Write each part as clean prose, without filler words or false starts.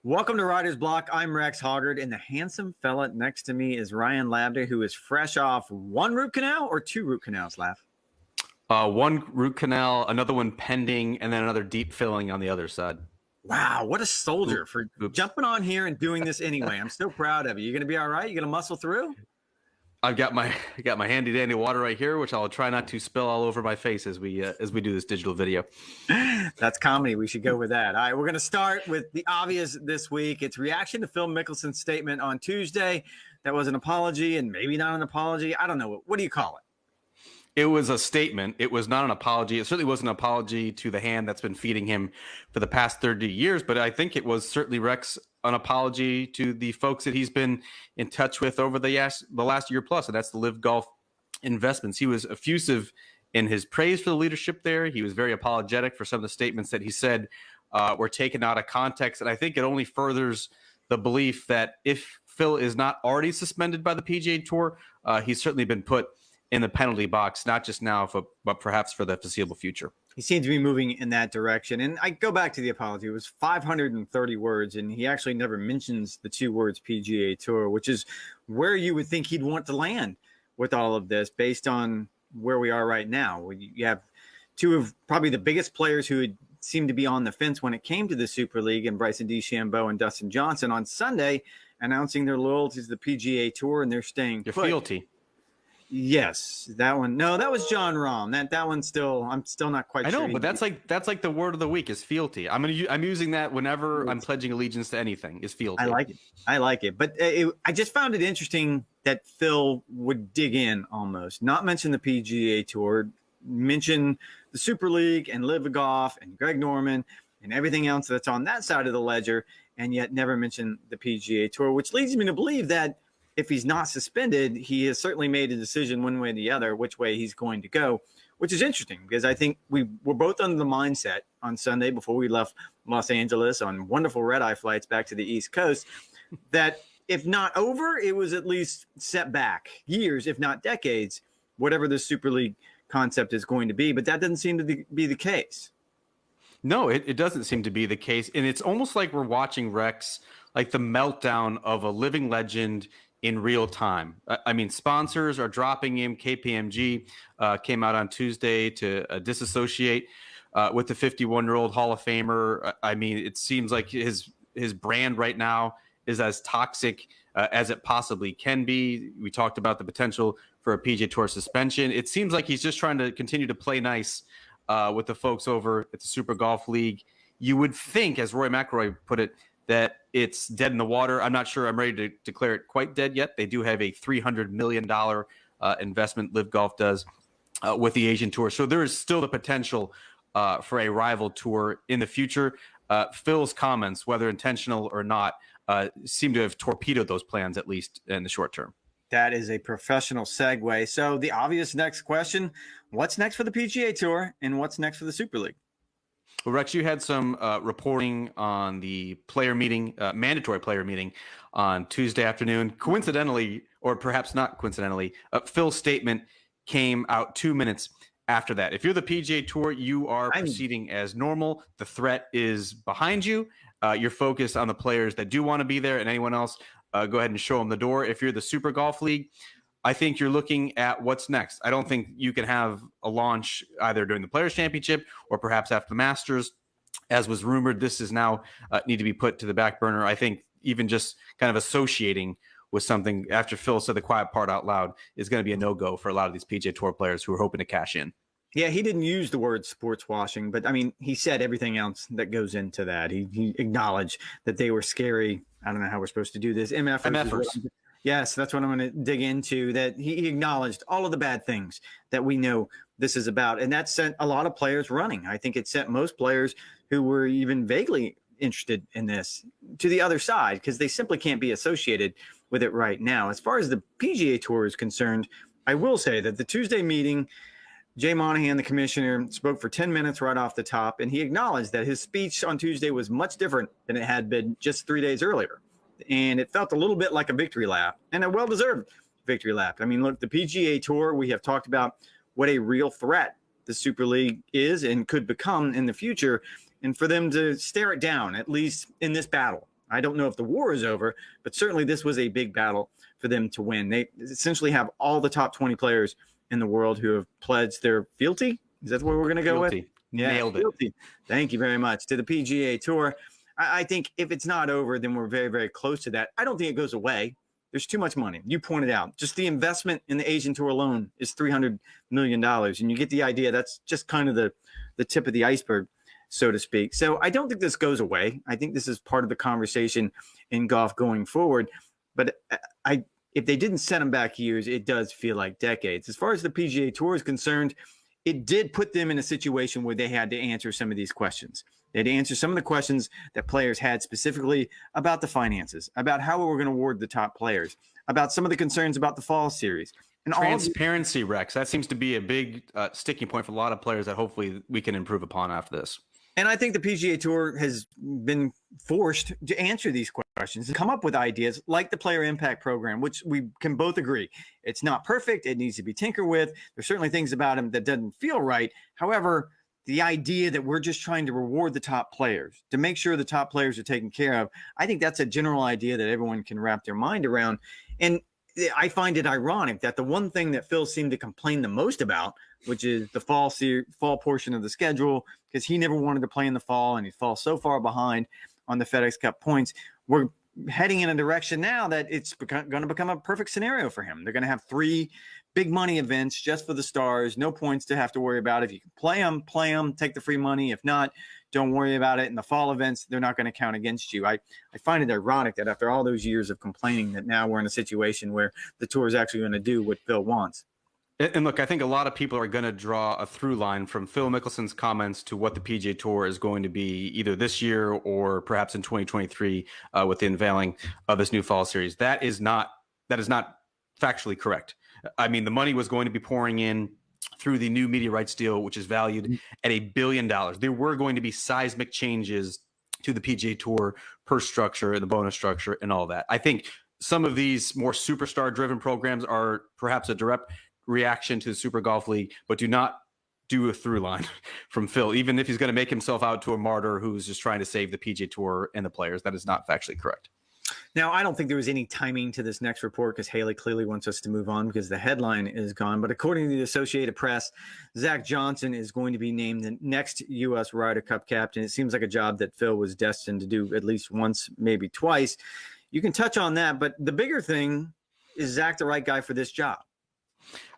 Welcome to Ryder's Block. I'm Rex Hoggard, and the handsome fella next to me is Ryan Lavner, who is fresh off one root canal or two root canals, Lav? One root canal, another one pending, and then another deep filling on the other side. Wow, what a soldier for jumping on here and doing this anyway. I'm so proud of you. You going to be all right? You going to muscle through? I've got my handy dandy water right here, which I'll try not to spill all over my face as we do this digital video. That's comedy. We should go with that. All right, we're going to start with the obvious this week. It's reaction to Phil Mickelson's statement on Tuesday. That was an apology and maybe not an apology. I don't know. What do you call it? It was a statement. It was not an apology. It certainly wasn't an apology to the hand that's been feeding him for the past 30 years. But I think it was certainly, Rex, an apology to the folks that he's been in touch with over the last year plus, and that's the Live Golf Investments. He was effusive in his praise for the leadership there. He was very apologetic for some of the statements that he said were taken out of context. And I think it only furthers the belief that if Phil is not already suspended by the PGA Tour, he's certainly been put in the penalty box, not just now, but perhaps for the foreseeable future. He seems to be moving in that direction. And I go back to the apology. It was 530 words, and he actually never mentions the two words PGA Tour, which is where you would think he'd want to land with all of this based on where we are right now. You have two of probably the biggest players who had seemed to be on the fence when it came to the Super League, and Bryson DeChambeau and Dustin Johnson on Sunday announcing their loyalties to the PGA Tour, and they're staying put. Fealty. Yes, that one. No, that was John Rahm. That one's still. I'm still not quite sure. I know, but that's like the word of the week is fealty. I'm using that whenever I'm pledging allegiance to anything. Is fealty. I like it. But I just found it interesting that Phil would dig in almost, not mention the PGA Tour, mention the Super League and Live Golf and Greg Norman and everything else that's on that side of the ledger, and yet never mention the PGA Tour, which leads me to believe that if he's not suspended, he has certainly made a decision one way or the other, which way he's going to go, which is interesting because I think we were both under the mindset on Sunday before we left Los Angeles on wonderful red-eye flights back to the East Coast that if not over, it was at least set back years, if not decades, whatever the Super League concept is going to be. But that doesn't seem to be the case. No, it doesn't seem to be the case. And it's almost like we're watching, Rex, like the meltdown of a living legend in real time. I mean, sponsors are dropping him. KPMG came out on Tuesday to disassociate with the 51-year-old Hall of Famer. I mean, it seems like his brand right now is as toxic as it possibly can be. We talked about the potential for a PGA Tour suspension. It seems like he's just trying to continue to play nice with the folks over at the Super Golf League. You would think, as Roy McIlroy put it, that it's dead in the water. I'm not sure I'm ready to declare it quite dead yet. They do have a $300 million investment, Live Golf does, with the Asian Tour. So there is still the potential for a rival tour in the future. Phil's comments, whether intentional or not, seem to have torpedoed those plans, at least in the short term. That is a professional segue. So the obvious next question, what's next for the PGA Tour and what's next for the Super League? Well, Rex, you had some reporting on the player meeting, mandatory player meeting on Tuesday afternoon. Coincidentally, or perhaps not coincidentally, Phil's statement came out 2 minutes after that. If you're the PGA Tour, you are proceeding as normal. The threat is behind you. You're focused on the players that do want to be there, and anyone else, go ahead and show them the door. If you're the Super Golf League, I think you're looking at what's next. I don't think you can have a launch either during the Players' Championship or perhaps after the Masters. As was rumored, this is now need to be put to the back burner. I think even just kind of associating with something after Phil said the quiet part out loud is going to be a no-go for a lot of these PGA Tour players who are hoping to cash in. Yeah, he didn't use the word sports washing, but I mean, he said everything else that goes into that. He acknowledged that they were scary. I don't know how we're supposed to do this. MFers. Yes, that's what I'm going to dig into, that he acknowledged all of the bad things that we know this is about. And that sent a lot of players running. I think it sent most players who were even vaguely interested in this to the other side because they simply can't be associated with it right now. As far as the PGA Tour is concerned, I will say that the Tuesday meeting, Jay Monahan, the commissioner, spoke for 10 minutes right off the top, and he acknowledged that his speech on Tuesday was much different than it had been just 3 days earlier. And it felt a little bit like a victory lap, and a well-deserved victory lap. I mean, look, the PGA Tour, we have talked about what a real threat the Super League is and could become in the future. And for them to stare it down, at least in this battle I don't know if the war is over, but certainly this was a big battle for them to win. They essentially have all the top 20 players in the world who have pledged their fealty. Is that what we're going to go with? Yeah, nailed it. Thank you very much. To the PGA Tour. I think if it's not over, then we're very, very close to that. I don't think it goes away. There's too much money. You pointed out just the investment in the Asian Tour alone is $300 million. And you get the idea. That's just kind of the tip of the iceberg, so to speak. So I don't think this goes away. I think this is part of the conversation in golf going forward. But if they didn't set them back years, it does feel like decades. As far as the PGA Tour is concerned, it did put them in a situation where they had to answer some of these questions. They had to answer some of the questions that players had specifically about the finances, about how we're going to award the top players, about some of the concerns about the fall series. And transparency, Rex. That seems to be a big sticking point for a lot of players that hopefully we can improve upon after this. And I think the PGA Tour has been forced to answer these questions and come up with ideas like the Player Impact Program, which we can both agree. It's not perfect. It needs to be tinkered with. There's certainly things about them that doesn't feel right. However, the idea that we're just trying to reward the top players, to make sure the top players are taken care of, I think that's a general idea that everyone can wrap their mind around. And I find it ironic that the one thing that Phil seemed to complain the most about, which is the fall portion of the schedule, because he never wanted to play in the fall and he falls so far behind on the FedEx Cup points. We're heading in a direction now that it's going to become a perfect scenario for him. They're going to have 3 big money events just for the stars, no points to have to worry about. If you can play them, take the free money. If not, don't worry about it. In the fall events, they're not going to count against you. I find it ironic that after all those years of complaining that now we're in a situation where the tour is actually going to do what Phil wants. And look, I think a lot of people are going to draw a through line from Phil Mickelson's comments to what the PGA Tour is going to be either this year or perhaps in 2023 with the unveiling of this new fall series. That is not factually correct. I mean, the money was going to be pouring in through the new media rights deal, which is valued at $1 billion. There were going to be seismic changes to the PGA Tour purse structure and the bonus structure and all that. I think some of these more superstar-driven programs are perhaps a direct reaction to the Super Golf League, but do not do a through line from Phil, even if he's going to make himself out to a martyr who's just trying to save the PGA Tour and the players. That is not factually correct. Now, I don't think there was any timing to this next report because Haley clearly wants us to move on because the headline is gone. But according to the Associated Press, Zach Johnson is going to be named the next U.S. Ryder Cup captain. It seems like a job that Phil was destined to do at least once, maybe twice. You can touch on that, but the bigger thing, is Zach the right guy for this job?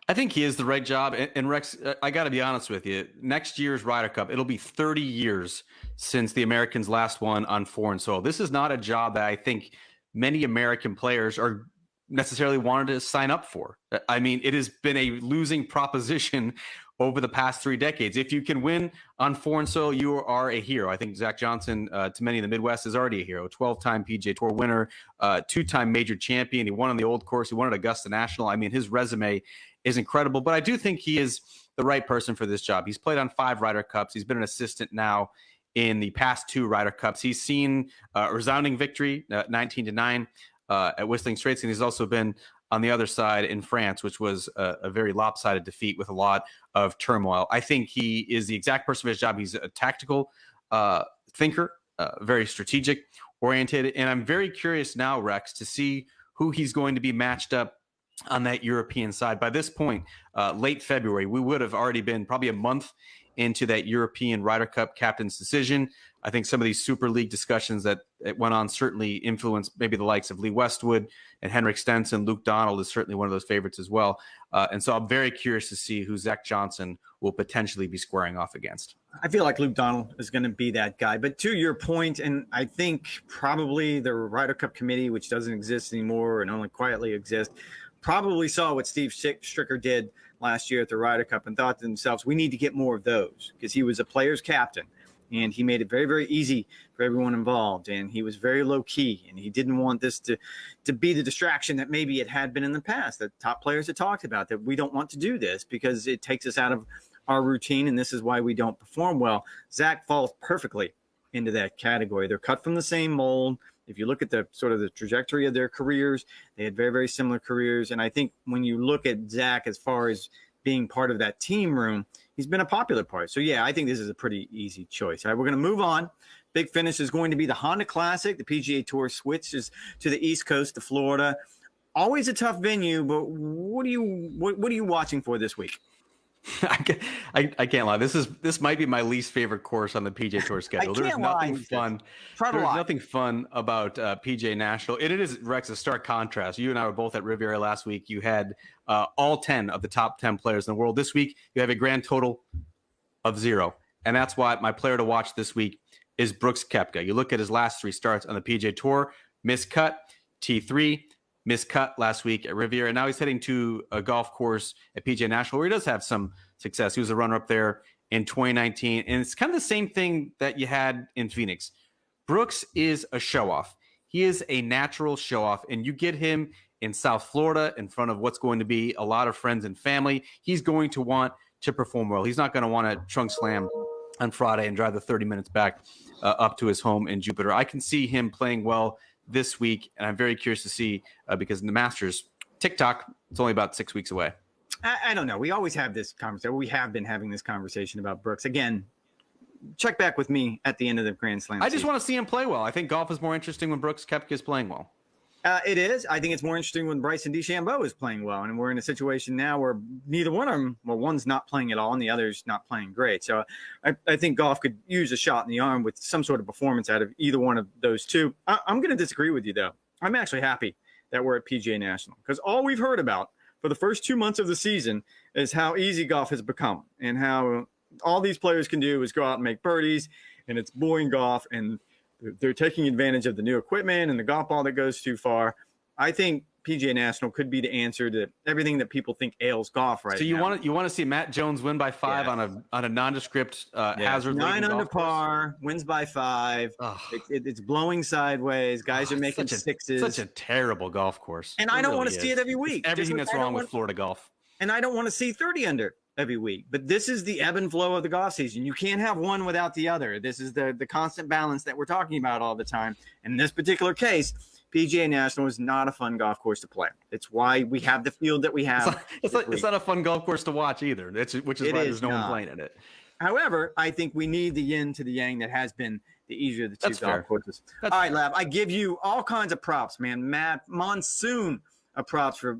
I think he is the right job. And Rex, I got to be honest with you. Next year's Ryder Cup, it'll be 30 years since the Americans last won on foreign soil. This is not a job that I think many American players are necessarily wanted to sign up for. I mean, it has been a losing proposition over the past 3 decades. If you can win on foreign soil, you are a hero. I think Zach Johnson, to many in the Midwest, is already a hero. 12-time PGA Tour winner, 2-time major champion. He won on the Old Course. He won at Augusta National. I mean, his resume is incredible, but I do think he is the right person for this job. He's played on 5 Ryder Cups. He's been an assistant now in the past 2 Ryder Cups. He's seen a resounding victory, 19-9 at Whistling Straits, and he's also been on the other side in France, which was a very lopsided defeat with a lot of turmoil. I think he is the exact person for his job. He's a tactical thinker, very strategic oriented, and I'm very curious now, Rex, to see who he's going to be matched up on that European side. By this point, late February, we would have already been probably a month into that European Ryder Cup captain's decision. I think some of these Super League discussions that went on certainly influenced maybe the likes of Lee Westwood and Henrik Stenson. Luke Donald is certainly one of those favorites as well. And so I'm very curious to see who Zach Johnson will potentially be squaring off against. I feel like Luke Donald is going to be that guy. But to your point, and I think probably the Ryder Cup committee, which doesn't exist anymore and only quietly exists, probably saw what Steve Stricker did last year at the Ryder Cup and thought to themselves, we need to get more of those, because he was a player's captain and he made it very, very easy for everyone involved. And he was very low key, and he didn't want this to be the distraction that maybe it had been in the past, that top players had talked about, that we don't want to do this because it takes us out of our routine. And this is why we don't perform well. Zach falls perfectly into that category. They're cut from the same mold. If you look at the sort of the trajectory of their careers, they had very, very similar careers. And I think when you look at Zach as far as being part of that team room, he's been a popular part. So, yeah, I think this is a pretty easy choice. All right, we're going to move on big finish is going to be the Honda Classic. The PGA Tour switches to the East Coast, to Florida. Always a tough venue, but what are you watching for this week? I can't lie. This might be my least favorite course on the PGA Tour schedule. There's nothing fun. There's nothing fun about PGA National. It is, Rex, a stark contrast. You and I were both at Riviera last week. You had all 10 of the top 10 players in the world. This week, you have a grand total of 0. And that's why my player to watch this week is Brooks Koepka. You look at his last 3 starts on the PGA Tour, miscut, T3, miscut last week at Riviera. And now he's heading to a golf course at PGA National where he does have some success. He was a runner-up there in 2019. And it's kind of the same thing that you had in Phoenix. Brooks is a show-off. He is a natural show-off. And you get him in South Florida in front of what's going to be a lot of friends and family. He's going to want to perform well. He's not going to want to trunk slam on Friday and drive the 30 minutes back up to his home in Jupiter. I can see him playing well this week, and I'm very curious to see because in the Masters, TikTok, it's only about 6 weeks away. I don't know. We always have this conversation. We have been having this conversation about Brooks. Again, check back with me at the end of the Grand Slam season. I just want to see him play well. I think golf is more interesting when Brooks Koepka is playing well. It is. I think it's more interesting when Bryson DeChambeau is playing well. And we're in a situation now where neither one of them, well, one's not playing at all and the other's not playing great. So I think golf could use a shot in the arm with some sort of performance out of either one of those two. I'm going to disagree with you, though. I'm actually happy that we're at PGA National because all we've heard about for the first 2 months of the season is how easy golf has become and how all these players can do is go out and make birdies, and it's boring golf, and they're taking advantage of the new equipment and the golf ball that goes too far. I think PGA National could be the answer to everything that people think ails golf right now. So you want to see Matt Jones win by 5 on a nondescript hazard 9 under par, wins by 5. It's blowing sideways. Guys are making sixes. Such a terrible golf course. And I don't want to see it every week. It's everything that's wrong with Florida golf. And I don't want to see 30 under every week. But this is the ebb and flow of the golf season. You can't have one without the other. This is the constant balance that we're talking about all the time. In this particular case, PGA National is not a fun golf course to play. It's why we have the field that we have. It's not a fun golf course to watch either, which is why there's no one playing in it. However, I think we need the yin to the yang that has been the easier of the two golf courses. All right, Lav, I give you all kinds of props, man. Matt Monsoon of props for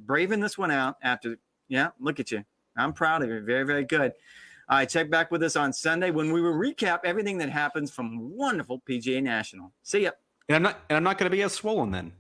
braving this one out after, look at you. I'm proud of you. Very, very good. All right, check back with us on Sunday when we will recap everything that happens from wonderful PGA National. See ya. And I'm not going to be as swollen then.